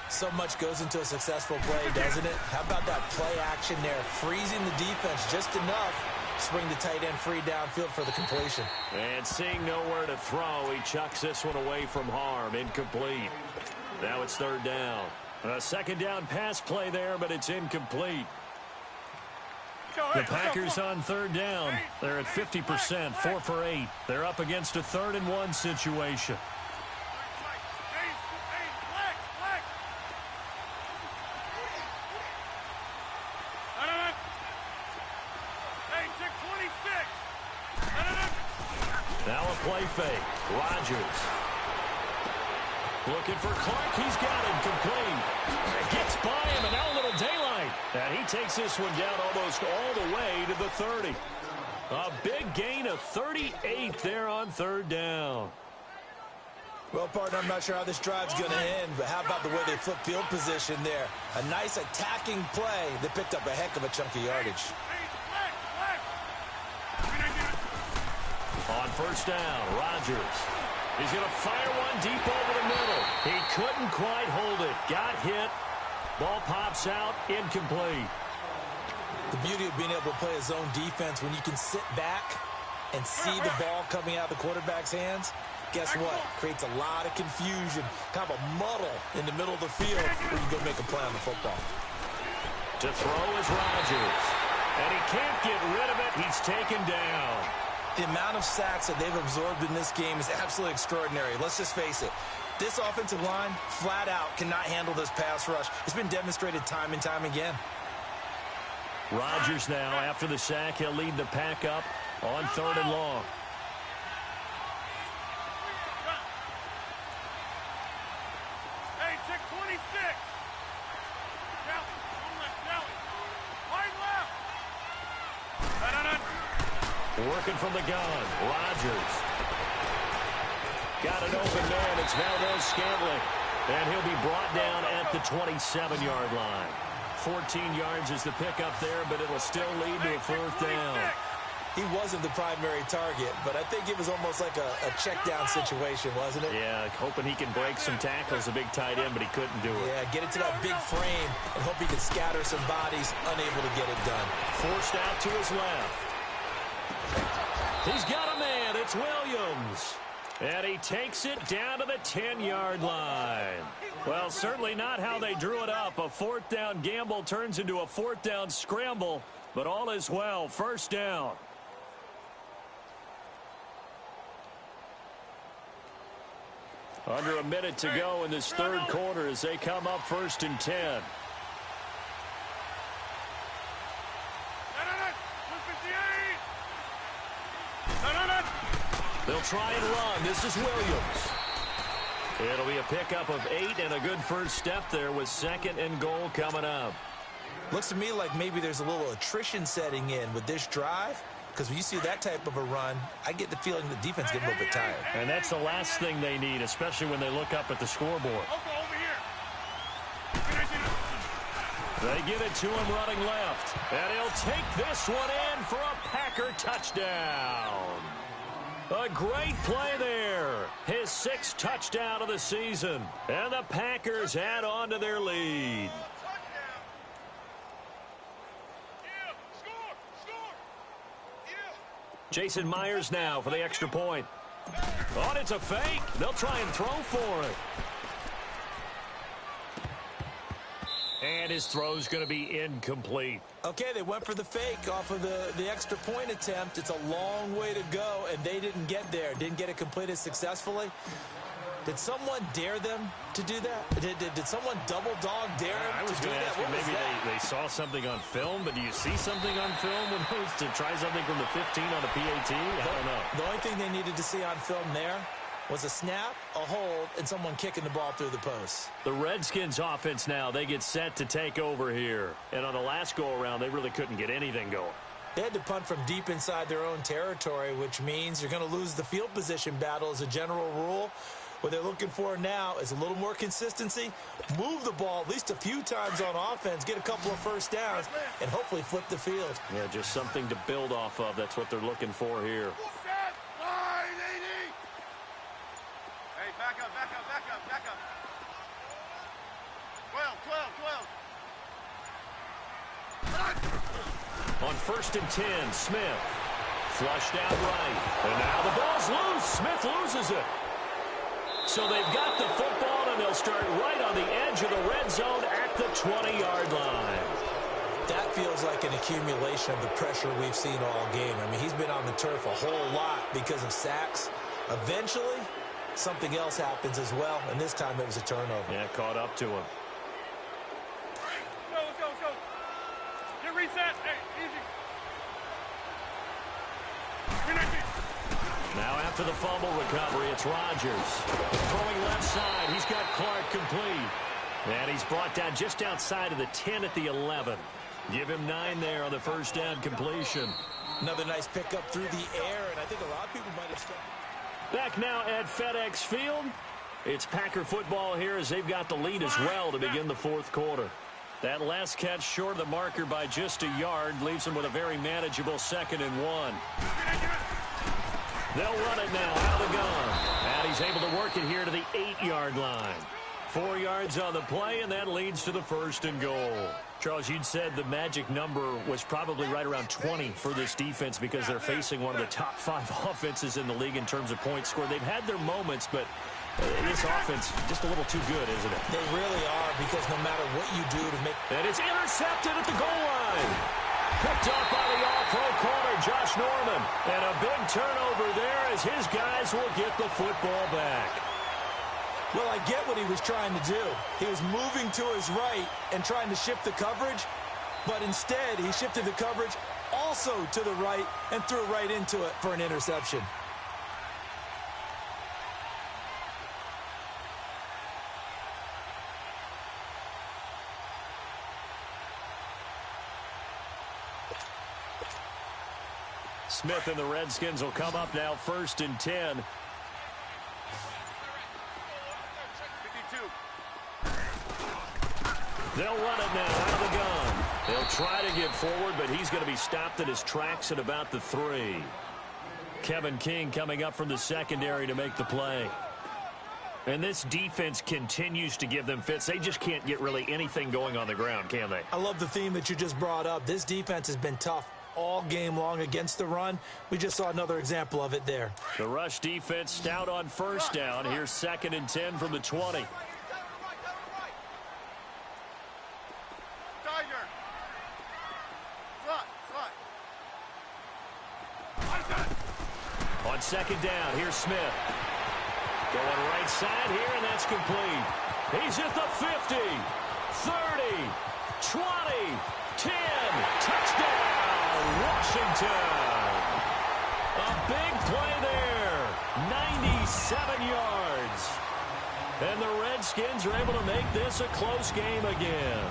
So much goes into a successful play, doesn't it? How about that play action there? Freezing the defense just enough. Spring the tight end free downfield for the completion. And seeing nowhere to throw, he chucks this one away from harm. Incomplete. Now it's third down. A second down pass play there, but it's incomplete. The Packers on third down. They're at 50%, 4 for 8. They're up against a 3rd and 1 situation. Now a play fake. Rodgers. Looking for Clark. He's got him complete. Gets by him, and now a little daylight. And he takes this one down almost all the way to the 30. A big gain of 38 there on third down. Well, partner, I'm not sure how this drive's going to end, but how about the way they flip field position there? A nice attacking play that picked up a heck of a chunk of yardage. On first down, Rodgers. He's going to fire one deep over the middle. He couldn't quite hold it. Got hit. Ball pops out. Incomplete. The beauty of being able to play a zone defense when you can sit back and see the ball coming out of the quarterback's hands, guess what? Creates a lot of confusion, kind of a muddle in the middle of the field where you go make a play on the football. To throw is Rodgers. And he can't get rid of it. He's taken down. The amount of sacks that they've absorbed in this game is absolutely extraordinary. Let's just face it. This offensive line, flat out, cannot handle this pass rush. It's been demonstrated time and time again. Rodgers now, after the sack, he'll lead the pack up on 3rd and long. Hey, check 26. Wide left. Working from the gun, Rodgers. Got an open man. It's Valdez-Scantling. And he'll be brought down at the 27-yard line. 14 yards is the pickup there, but it'll still lead to a 4th down. He wasn't the primary target, but I think it was almost like a check down situation, wasn't it? Yeah, hoping he can break some tackles, a big tight end, but he couldn't do it. Yeah, get it to that big frame and hope he can scatter some bodies, unable to get it done. Forced out to his left. He's got a man. It's Williams. And he takes it down to the 10-yard line. Well, certainly not how they drew it up. A 4th down gamble turns into a 4th down scramble, but all is well. First down. Under a minute to go in this 3rd quarter as they come up 1st and 10. They'll try and run. This is Williams. It'll be a pickup of 8 and a good first step there with 2nd and goal coming up. Looks to me like maybe there's a little attrition setting in with this drive, because when you see that type of a run, I get the feeling the defense getting a little bit tired. And that's the last thing they need, especially when they look up at the scoreboard. They give it to him running left. And he'll take this one in for a Packer touchdown. A great play there. His 6th touchdown of the season. And the Packers add on to their lead. Jason Myers now for the extra point. Oh, it's a fake. They'll try and throw for it. And his throw's going to be incomplete. Okay, they went for the fake off of the extra point attempt. It's a long way to go, and they didn't get there. Didn't get it completed successfully. Did someone dare them to do that? Did someone double dog dare them I was to do going to that? ask you, maybe they saw something on film, but do you see something on film when it was to try something from the 15 on a PAT? I don't know. The only thing they needed to see on film there was a snap, a hold, and someone kicking the ball through the post. The Redskins offense now, they get set to take over here. And on the last go-around, they really couldn't get anything going. They had to punt from deep inside their own territory, which means you're going to lose the field position battle as a general rule. What they're looking for now is a little more consistency, move the ball at least a few times on offense, get a couple of first downs, and hopefully flip the field. Yeah, just something to build off of. That's what they're looking for here. Hey, back up, back up, back up, back up. 12, 12, 12. On 1st and 10, Smith. Flushed out right. And now the ball's loose. Smith loses it. So they've got the football, and they'll start right on the edge of the red zone at the 20-yard line. That feels like an accumulation of the pressure we've seen all game. I mean, he's been on the turf a whole lot because of sacks. Eventually, something else happens as well, and this time it was a turnover. Yeah, caught up to him. Let's go, let's go. Get reset. Hey, easy. Now after the fumble recovery, it's Rodgers. Throwing left side, he's got Clark complete. And he's brought down just outside of the 10 at the 11. Give him 9 there on the first down completion. Another nice pickup through the air, and I think a lot of people might have struck. Back now at FedEx Field. It's Packer football here as they've got the lead as well to begin the fourth quarter. That last catch short of the marker by just a yard leaves them with a very manageable 2nd and 1. They'll run it now out of the gun. And he's able to work it here to the 8-yard line. 4 yards on the play, and that leads to the 1st and goal. Charles, you'd said the magic number was probably right around 20 for this defense because they're facing one of the top 5 offenses in the league in terms of points scored. They've had their moments, but this offense just a little too good, isn't it? They really are, because no matter what you do to make... And it's intercepted at the goal line. Picked up by the all-pro corner, Josh Norman. And a big turnover there as his guys will get the football back. Well, I get what he was trying to do. He was moving to his right and trying to shift the coverage, but instead he shifted the coverage also to the right and threw right into it for an interception. Smith and the Redskins will come up now 1st and 10. 52. They'll run it now out of the gun. They'll try to get forward, but he's going to be stopped in his tracks at about the 3. Kevin King coming up from the secondary to make the play. And this defense continues to give them fits. They just can't get really anything going on the ground, can they? I love the theme that you just brought up. This defense has been tough all game long against the run. We just saw another example of it there. The rush defense stout on 1st down. Here's 2nd and 10 from the 20. Tiger. On 2nd down, here's Smith. Going right side here, and that's complete. He's at the 50, 30, 20, 10. Touchdown, Washington. A big play there. 97 yards. And the Redskins are able to make this a close game again.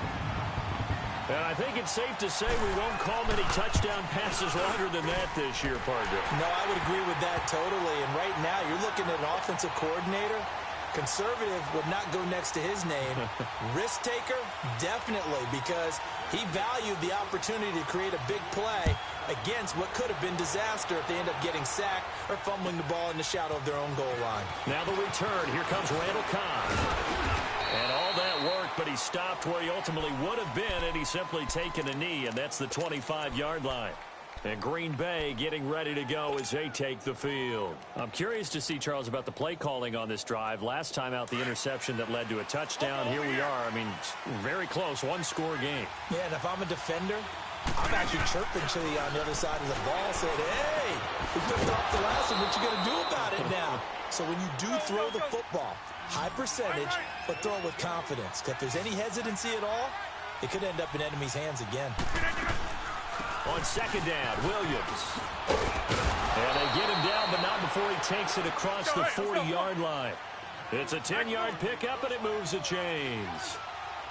And I think it's safe to say we won't call many touchdown passes longer than that this year, partner. No, I would agree with that totally. And right now, you're looking at an offensive coordinator. Conservative would not go next to his name. Risk taker, definitely, because he valued the opportunity to create a big play against what could have been disaster if they end up getting sacked or fumbling the ball in the shadow of their own goal line. Now the return. Here comes Randall Cobb. And all that worked, but he stopped where he ultimately would have been, and he's simply taken a knee, and that's the 25-yard line. And Green Bay getting ready to go as they take the field. I'm curious to see, Charles, about the play calling on this drive. Last time out, the interception that led to a touchdown. Here we are. I mean, very close, one-score game. Yeah, and if I'm a defender, I'm actually chirping to you on the other side of the ball, saying, hey, we picked off the last one. What you going to do about it now? So when you do throw the football, high percentage, but throw it with confidence. If there's any hesitancy at all, it could end up in enemy's hands again. On 2nd down, Williams. And they get him down, but not before he takes it across the 40-yard line. It's a 10-yard pickup, and it moves the chains.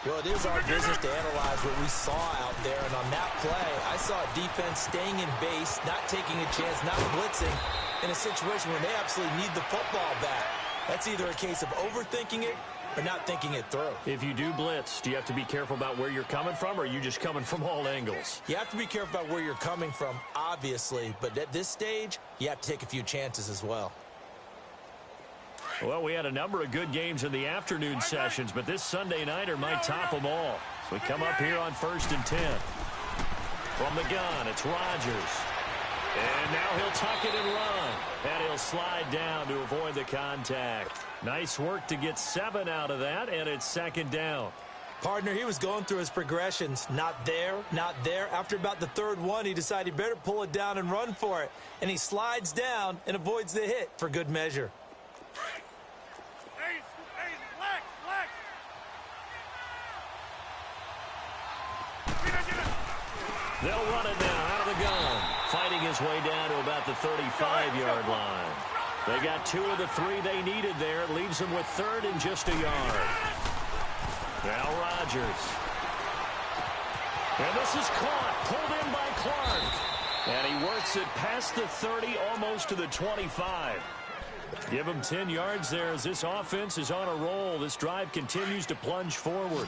Well, it is our business to analyze what we saw out there. And on that play, I saw a defense staying in base, not taking a chance, not blitzing, in a situation where they absolutely need the football back. That's either a case of overthinking it or not thinking it through. If you do blitz, do you have to be careful about where you're coming from, or are you just coming from all angles? You have to be careful about where you're coming from, obviously, but at this stage, you have to take a few chances as well. Well, we had a number of good games in the afternoon sessions, but this Sunday nighter might top them all. So we come up here on 1st and 10. From the gun, it's Rodgers. And now he'll tuck it and run. And he'll slide down to avoid the contact. Nice work to get 7 out of that, and it's 2nd down. Partner, he was going through his progressions. Not there, not there. After about the 3rd one, he decided he better pull it down and run for it. And he slides down and avoids the hit for good measure. They'll run it now out of the gun. Fighting his way down to about the 35-yard line. They got 2 of the 3 they needed there. It leaves them with 3rd and just a yard. Now Rodgers. And this is caught. Pulled in by Clark. And he works it past the 30, almost to the 25. Give him 10 yards there as this offense is on a roll. This drive continues to plunge forward.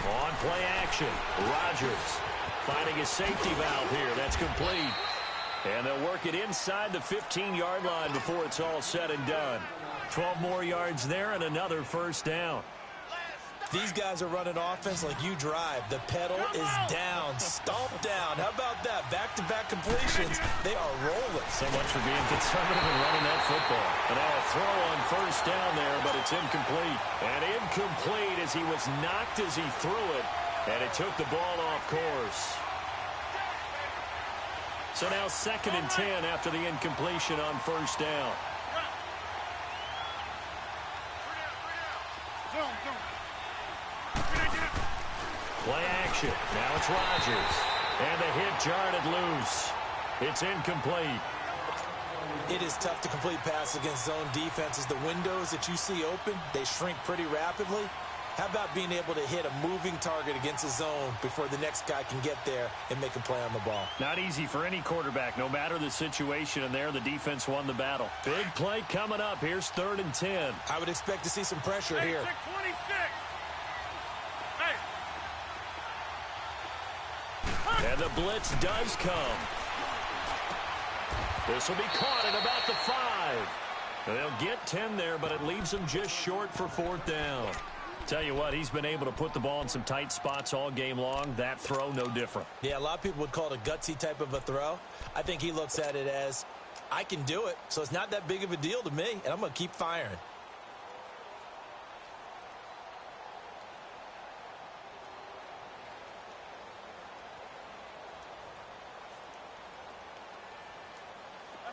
On play action, Rodgers finding his safety valve here. That's complete. And they'll work it inside the 15-yard line before it's all said and done. 12 more yards there and another 1st down. These guys are running offense like you drive. The pedal is down, stomp down. How about that? Back-to-back completions. They are rolling. So much for being conservative and running that football. And now a throw on 1st down there, but it's incomplete. And incomplete as he was knocked as he threw it. And it took the ball off course. So now 2nd and 10 after the incompletion on 1st down. Play action. Now it's Rodgers. And the hit jarred it loose. It's incomplete. It is tough to complete passes against zone defenses. The windows that you see open, they shrink pretty rapidly. How about being able to hit a moving target against a zone before the next guy can get there and make a play on the ball? Not easy for any quarterback, no matter the situation, and there the defense won the battle. Big play coming up. Here's 3rd and 10. I would expect to see some pressure here. 26. And the blitz does come. This will be caught at about the 5. They'll get 10 there, but it leaves them just short for 4th down. Tell you what, he's been able to put the ball in some tight spots all game long. That throw, no different. Yeah, a lot of people would call it a gutsy type of a throw. I think he looks at it as, I can do it, so it's not that big of a deal to me, and I'm going to keep firing.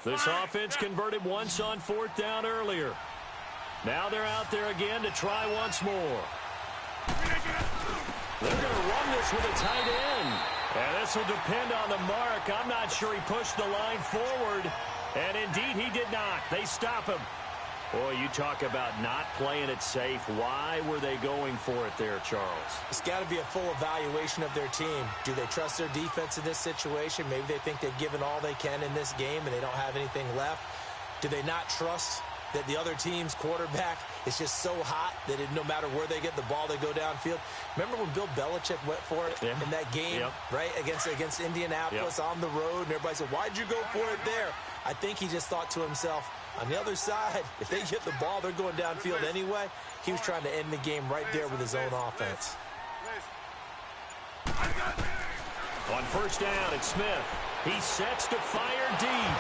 This offense converted once on 4th down earlier. Now they're out there again to try once more. They're going to run this with a tight end. And this will depend on the mark. I'm not sure he pushed the line forward. And indeed, he did not. They stop him. Boy, you talk about not playing it safe. Why were they going for it there, Charles? It's got to be a full evaluation of their team. Do they trust their defense in this situation? Maybe they think they've given all they can in this game and they don't have anything left. Do they not trust that the other team's quarterback is just so hot that no matter where they get the ball, they go downfield? Remember when Bill Belichick went for it in that game, right, against Indianapolis on the road, and everybody said, why'd you go for it there? I think he just thought to himself, on the other side, if they get the ball, they're going downfield anyway. He was trying to end the game right there with his own offense. On 1st down, it's Smith. He sets to fire deep.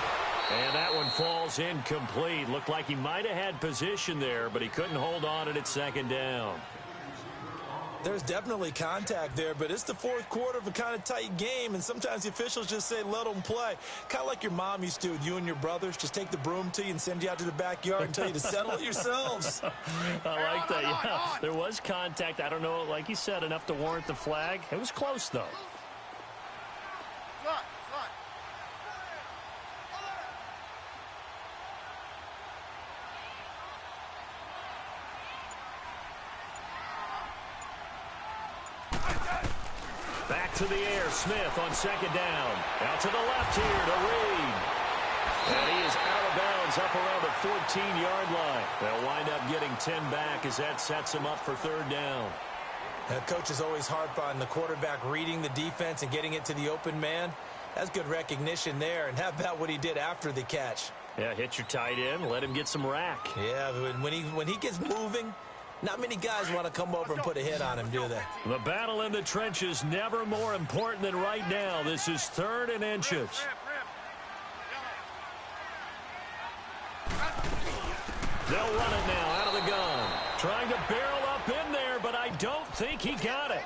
And that one falls incomplete. Looked like he might have had position there, but he couldn't hold on it at 2nd down. There's definitely contact there, but it's the 4th quarter of a kind of tight game, and sometimes the officials just say, let them play. Kind of like your mom used to with you and your brothers. Just take the broom to you and send you out to the backyard and tell you to settle it yourselves. I like that, yeah. There was contact. I don't know, like you said, enough to warrant the flag. It was close, though. to the air. Smith on second down. Out to the left here to Reed. And he is out of bounds up around the 14-yard line. They'll wind up getting 10 back as that sets him up for third down. Coaches always harp on the quarterback reading the defense and getting it to the open man. That's good recognition there. And how about what he did after the catch? Yeah, hit your tight end, let him get some rack. Yeah, when he gets moving, not many guys want to come over and put a hit on him, do they? The battle in the trenches never more important than right now. This is 3rd and inches. They'll run it now out of the gun. Trying to barrel up in there, but I don't think he got it.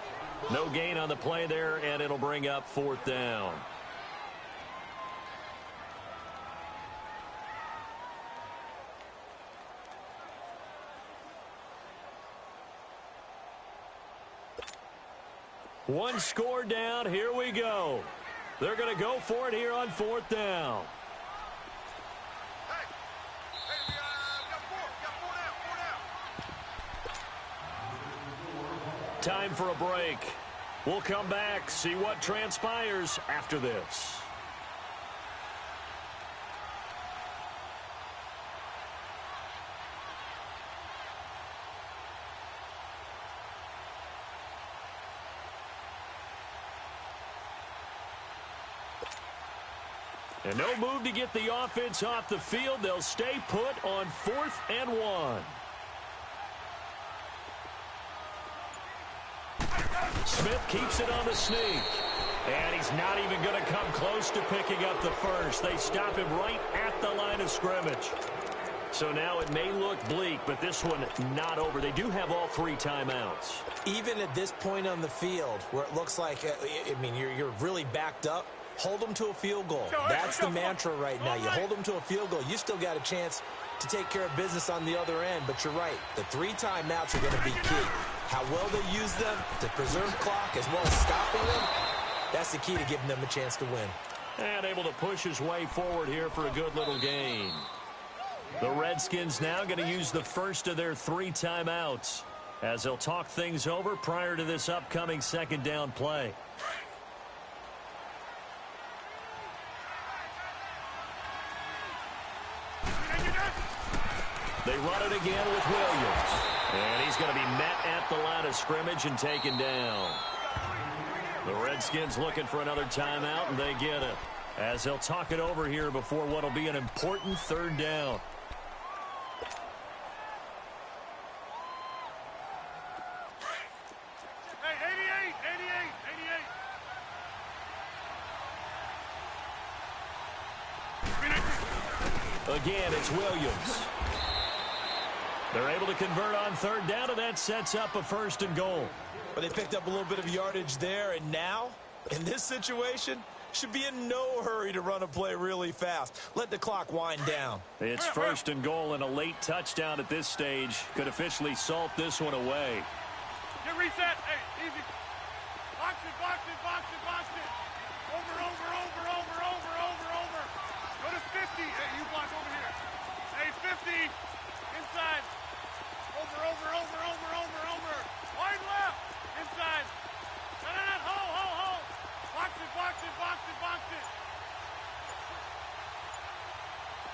No gain on the play there, and it'll bring up 4th down. One score down. Here we go. They're going to go for it here on 4th down. Time for a break. We'll come back, see what transpires after this. And no move to get the offense off the field. They'll stay put on 4th and 1. Smith keeps it on the sneak. And he's not even going to come close to picking up the first. They stop him right at the line of scrimmage. So now it may look bleak, but this one not over. They do have all 3 timeouts. Even at this point on the field, where it looks like, I mean, you're really backed up, hold them to a field goal. That's the mantra right now. You hold them to a field goal. You still got a chance to take care of business on the other end, but you're right. The 3 timeouts are going to be key. How well they use them to preserve clock as well as stopping them, that's the key to giving them a chance to win. And able to push his way forward here for a good little gain. The Redskins now going to use the first of their 3 timeouts as they'll talk things over prior to this upcoming 2nd down play. They run it again with Williams. And he's going to be met at the line of scrimmage and taken down. The Redskins looking for another timeout, and they get it. As they'll talk it over here before what will be an important 3rd down. Hey, 88. Again, it's Williams. They're able to convert on 3rd down, and that sets up a 1st and goal. But they picked up a little bit of yardage there, and now, in this situation, should be in no hurry to run a play really fast. Let the clock wind down. It's 1st and goal, and a late touchdown at this stage could officially salt this one away. Get reset. Hey, easy. Box it, box it, box it, box it. Over. Go to 50. Hey, you block over here. Hey, 50. Inside. Over. Wide left. Inside. No. Hold. Box it.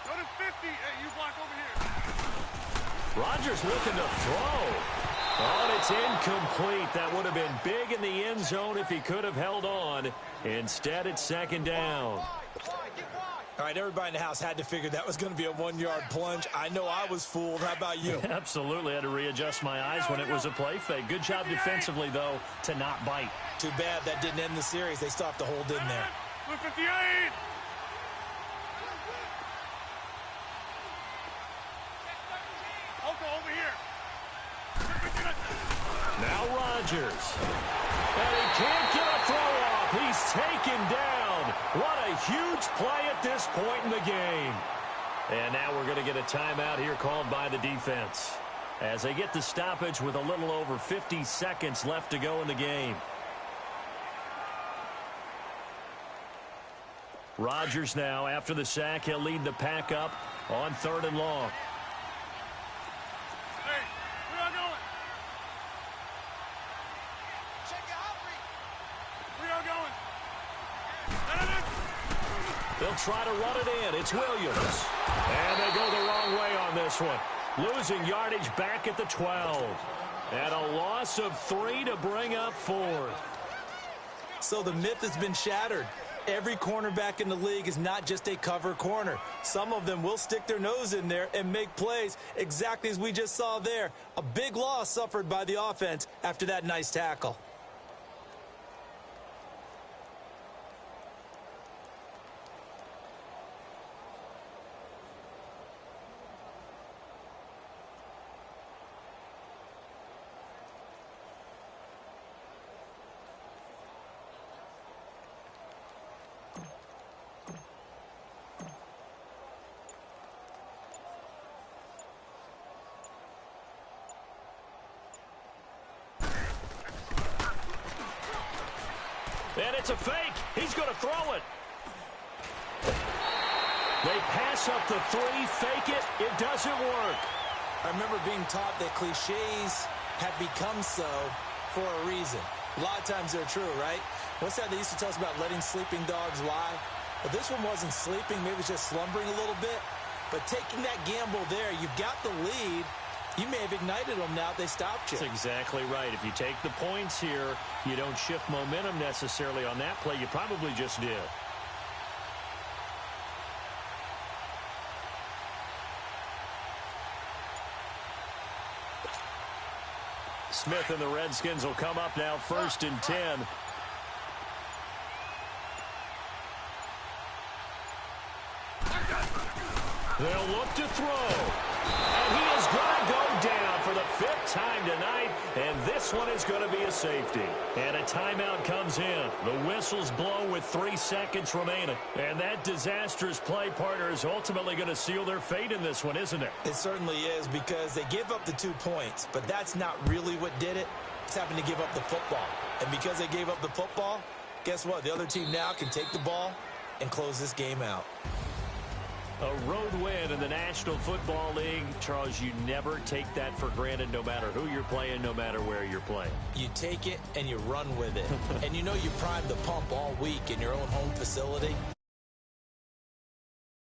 Go to 50. Hey, you block over here. Rodgers looking to throw. Oh, and it's incomplete. That would have been big in the end zone if he could have held on. Instead, it's 2nd down. All right, everybody in the house had to figure that was going to be a 1-yard plunge. I know I was fooled. How about you? Absolutely. Had to readjust my eyes when it was a play fake. Good job defensively, though, to not bite. Too bad that didn't end the series. They still have to hold in there. 58. Over here. Now Rodgers. And he can't get a throw off. He's taken down. What a huge play at this point in the game. And now we're going to get a timeout here called by the defense as they get the stoppage with a little over 50 seconds left to go in the game. Rodgers now, after the sack, he'll lead the pack up on 3rd and long. Hey, we are going. They'll try to run it in. It's Williams. And they go the wrong way on this one. Losing yardage back at the 12. And a loss of 3 to bring up 4th. So the myth has been shattered. Every cornerback in the league is not just a cover corner. Some of them will stick their nose in there and make plays exactly as we just saw there. A big loss suffered by the offense after that nice tackle. And it's a fake. He's going to throw it. They pass up the 3, fake it. It doesn't work. I remember being taught that cliches have become so for a reason. A lot of times they're true, right? What's that they used to tell us about letting sleeping dogs lie? But this one wasn't sleeping. Maybe it was just slumbering a little bit. But taking that gamble there, you've got the lead. You may have ignited them now if they stopped you. That's exactly right. If you take the points here, you don't shift momentum necessarily on that play. You probably just did. Smith and the Redskins will come up now 1st and 10. They'll look to throw. And he is going to go down for the 5th time tonight. And this one is going to be a safety. And a timeout comes in. The whistle's blown with 3 seconds remaining. And that disastrous play, partner, is ultimately going to seal their fate in this one, isn't it? It certainly is, because they give up the 2 points. But that's not really what did it. It's having to give up the football. And because they gave up the football, guess what? The other team now can take the ball and close this game out. A road win in the National Football League. Charles, you never take that for granted, no matter who you're playing, no matter where you're playing. You take it and you run with it. And you know you primed the pump all week in your own home facility.